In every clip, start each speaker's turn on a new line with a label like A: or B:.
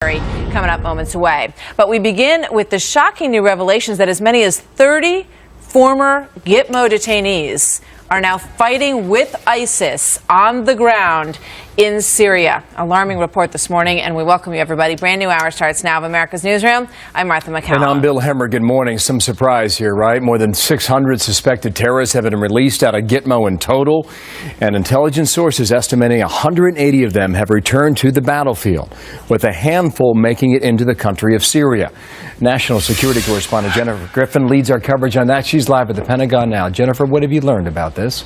A: Coming up moments away. But we begin with the shocking new revelations that as many as 30 former Gitmo detainees are now fighting with ISIS on the ground in Syria. Alarming report this morning, and we welcome you, everybody. Brand new hour starts now of America's Newsroom. I'm Martha McCallum.
B: And I'm Bill Hemmer. Good morning. Some surprise here, right? More than 600 suspected terrorists have been released out of Gitmo in total, and intelligence sources estimating 180 of them have returned to the battlefield, with a handful making it into the country of Syria. National security correspondent Jennifer Griffin leads our coverage on that. She's live at the Pentagon now. Jennifer, what have you learned about this?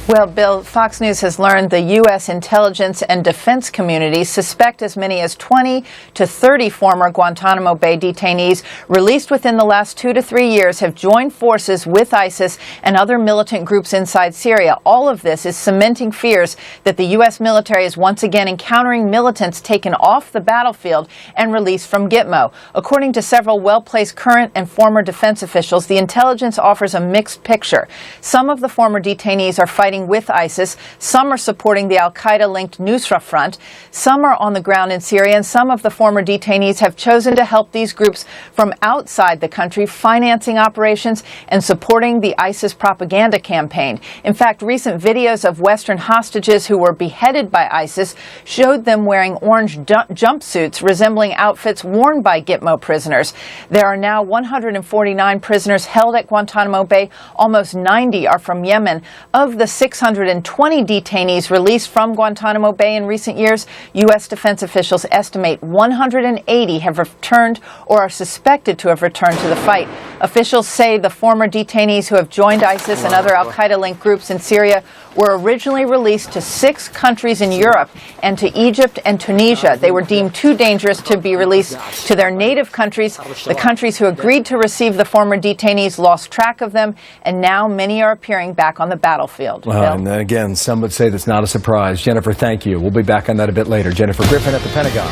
C: Well, Bill, Fox News has learned the U.S. intelligence and defense communities suspect as many as 20 to 30 former Guantanamo Bay detainees released within the last 2 to 3 years have joined forces with ISIS and other militant groups inside Syria. All of this is cementing fears that the U.S. military is once again encountering militants taken off the battlefield and released from Gitmo. According to several well-placed current and former defense officials, the intelligence offers a mixed picture. Some of the former detainees are fighting with ISIS, some are supporting the al-Qaeda-linked Nusra Front, some are on the ground in Syria, and some of the former detainees have chosen to help these groups from outside the country, financing operations and supporting the ISIS propaganda campaign. In fact, recent videos of Western hostages who were beheaded by ISIS showed them wearing orange jumpsuits resembling outfits worn by Gitmo prisoners. There are now 149 prisoners held at Guantanamo Bay. Almost 90 are from Yemen. Of the 620 detainees released from Guantanamo Bay in recent years, U.S. defense officials estimate 180 have returned or are suspected to have returned to the fight. Officials say the former detainees who have joined ISIS and other al-Qaeda-linked groups in Syria were originally released to 6 countries in Europe and to Egypt and Tunisia. They were deemed too dangerous to be released to their native countries. The countries who agreed to receive the former detainees lost track of them, and now many are appearing back on the battlefield.
B: And then again, some would say that's not a surprise. Jennifer, thank you. We'll be back on that a bit later. Jennifer Griffin at the Pentagon.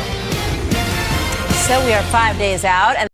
A: So we are 5 days out. And